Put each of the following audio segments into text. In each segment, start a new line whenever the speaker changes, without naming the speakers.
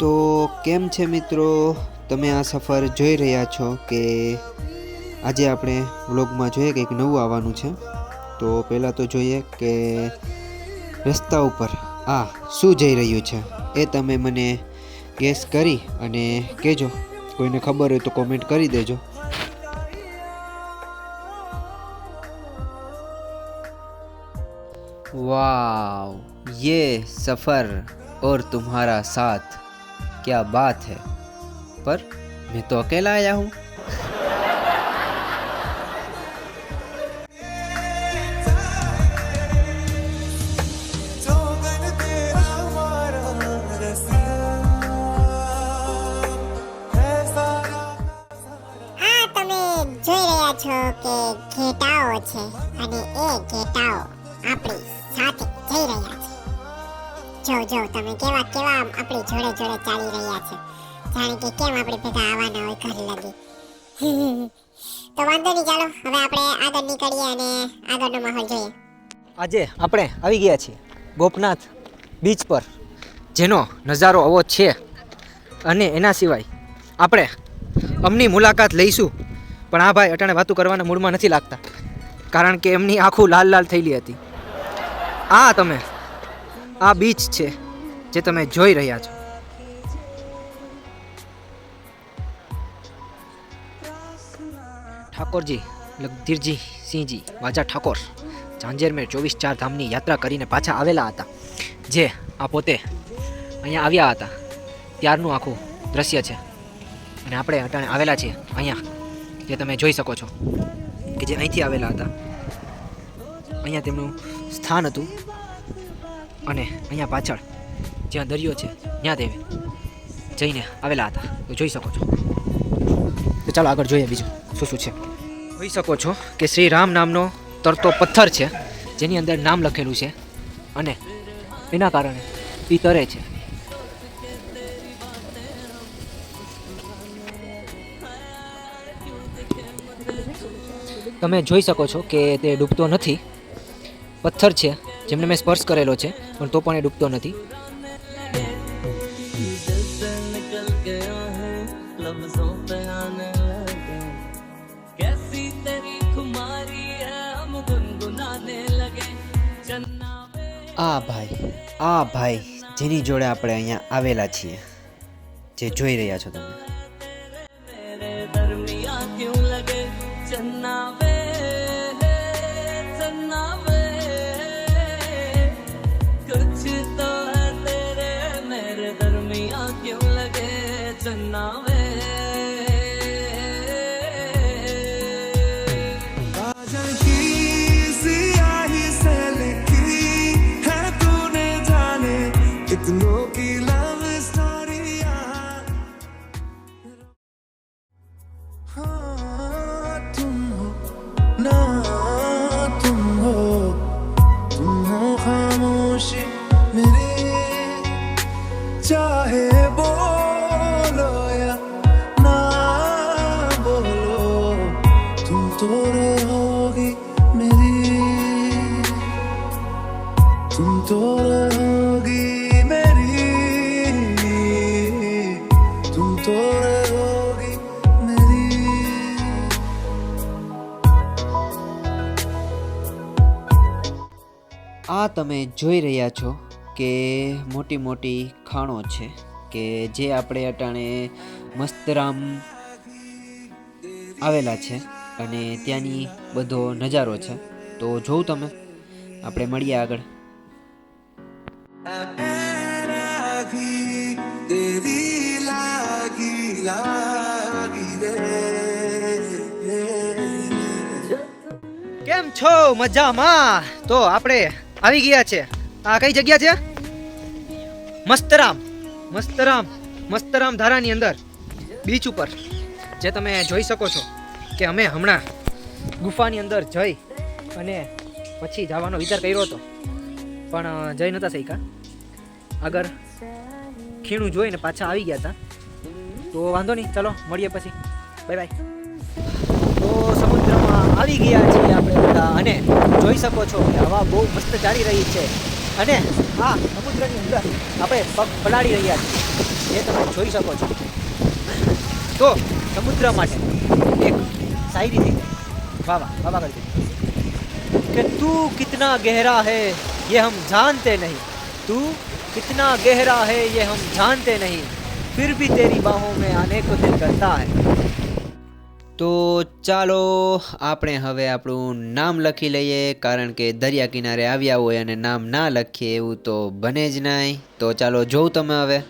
તો કેમ છે મિત્રો, તમે આ સફર જોઈ રહ્યા છો કે આજે આપણે વ્લોગમાં જોઈએ કંઈક નવું આવવાનું છે. તો પહેલાં તો જોઈએ કે રસ્તા ઉપર આ શું જઈ રહ્યું છે એ તમે મને ગેસ કરી અને કહેજો. કોઈને ખબર હોય તો કોમેન્ટ કરી દેજો. वाव, ये सफ़र और तुम्हारा साथ, क्या बात है. पर मैं तो अकेला आया हूँ.
આ તમે જોઈ રહ્યા છો કે ઘેટાઓ છે અને એ ઘેટાઓ આપણી સાથે જઈ રહ્યા છે. જો તમે કેવા કેવા આપણી જોડે જોડે ચાલી રહ્યા છે, જાણે કે કેમ આપણે બધા આવવાના હોય ઘર લગી. તો વાંધો નહીં, ચાલો હવે આપણે આગળ નીકળીએ અને આગળનો માહોલ જોઈએ.
આજે આપણે આવી ગયા છીએ ગોપનાથ બીચ પર, જેનો નજારો આવો છે. અને એના સિવાય આપણે અમની મુલાકાત લઈશું, પણ આ ભાઈ અટાણે વાતું કરવાના મૂડમાં નથી લાગતા, કારણ કે એમની આંખો લાલ લાલ થયેલી હતી. આ બીચ છે જે તમે જોઈ રહ્યા છો. ઠાકોરજી લગધીરજી સિંહજી વાજા ઠાકોર ઝાંઝેરમેર 24 ધામની યાત્રા કરીને પાછા આવેલા હતા, જે આ પોતે અહીંયા આવ્યા હતા ત્યારનું આખું દ્રશ્ય છે. અને આપણે અટાણે આવેલા છીએ અહીંયા, જે તમે જોઈ શકો છો કે જે અહીંથી આવેલા હતા. અહીંયા તેમનું સ્થાન હતું અને અહીંયા પાછળ જ્યાં દરિયો છે ત્યાં તે જઈને આવેલા હતા. તો જોઈ શકો છો. તો ચાલો આગળ જોઈએ બીજું શું છે. જોઈ શકો છો કે શ્રી રામ નામનો તરતો પથ્થર છે, જેની અંદર નામ લખેલું છે અને એના કારણે એ તરે છે. તમે જોઈ શકો છો કે તે ડૂબતો નથી. પથ્થર છે જેમને મેં સ્પર્શ કરેલો છે, પણ તો પણ એ ડૂબતો નથી.
આ ભાઈ જેની જોડે આપણે અહીંયા આવેલા છીએ, જે જોઈ રહ્યા છો તમે.
चाहे बोलो या ना बोलो, तुम तो रहोगी मेरी, तुम तो रहोगी मेरी, तुम तो रहोगी मेरी.
આ તમે જોઈ રહ્યા છો કે મોટી મોટી ખાણો છે, કે જે આપણે અટાણે મસ્તરામ આવેલા છે અને ત્યાંની બધો નજારો છે. તો જોઉં તમે, આપણે મળીએ આગળ.
કેમ છો? મજામાં? તો આપણે આવી ગયા છે. આ કઈ જગ્યા છે? મસ્તરામ ધારાની અંદર બીચ ઉપર, જે તમે જોઈ શકો છો કે અમે હમણાં ગુફાની અંદર જઈ અને પછી જવાનો વિચાર કર્યો હતો, પણ જઈ નહોતા શક્યા. આગળ ખીણું જોઈને પાછા આવી ગયા હતા. તો વાંધો નહીં, ચાલો મળીએ પછી. Bye bye. તો સમુદ્રમાં આવી ગયા છીએ આપણે બધા, અને જોઈ શકો છો કે હવા બહુ મસ્ત ચાલી રહી છે. અને આ સમુદ્રની અંદર આપણે પગ પલાળી રહ્યા છીએ. જે તમે જોઈ શકો છો. તો સમુદ્ર માટે એક શાયરી થઈ વાહ વાહ વાહ વાહ કરી कि तू कितना गहरा है ये हम जानते नहीं, तू कितना गहरा है ये हम जानते नहीं, फिर भी तेरी बाहों में आने को दिल करता है.
તો ચાલો આપણે હવે આપણું નામ લખી લઈએ, કારણ કે દરિયા કિનારે આવ્યા હોય અને નામ ના લખીએ એવું તો બને જ નહીં. તો ચાલો જોઉં તમે હવે.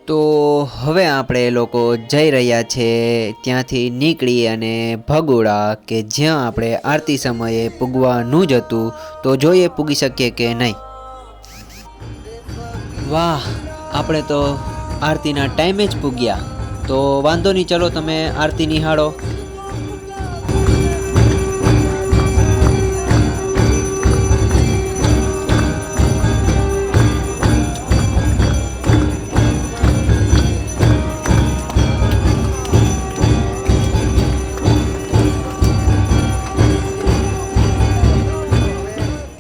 તો હવે આપણે એ લોકો જઈ રહ્યા છે ત્યાંથી નીકળી અને ભગોડા, કે જ્યાં આપણે આરતી સમયે પૂગવાનું જ હતું. તો જોઈએ પૂગી શકીએ કે નહીં. વાહ, આપણે તો આરતીના ટાઈમે જ પૂગ્યા. તો વાંધો નહીં, ચલો તમે આરતી નિહાળો.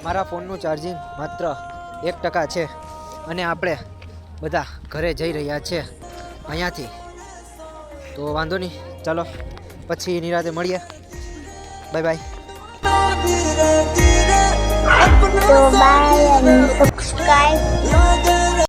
મારા ફોનનું ચાર્જિંગ માત્ર 1% છે અને આપણે બધા ઘરે જઈ રહ્યા છે અહીંયાથી. તો વાંધો નહીં, ચાલો પછી નિરાતે મળીએ. Bye bye.
So bye and subscribe.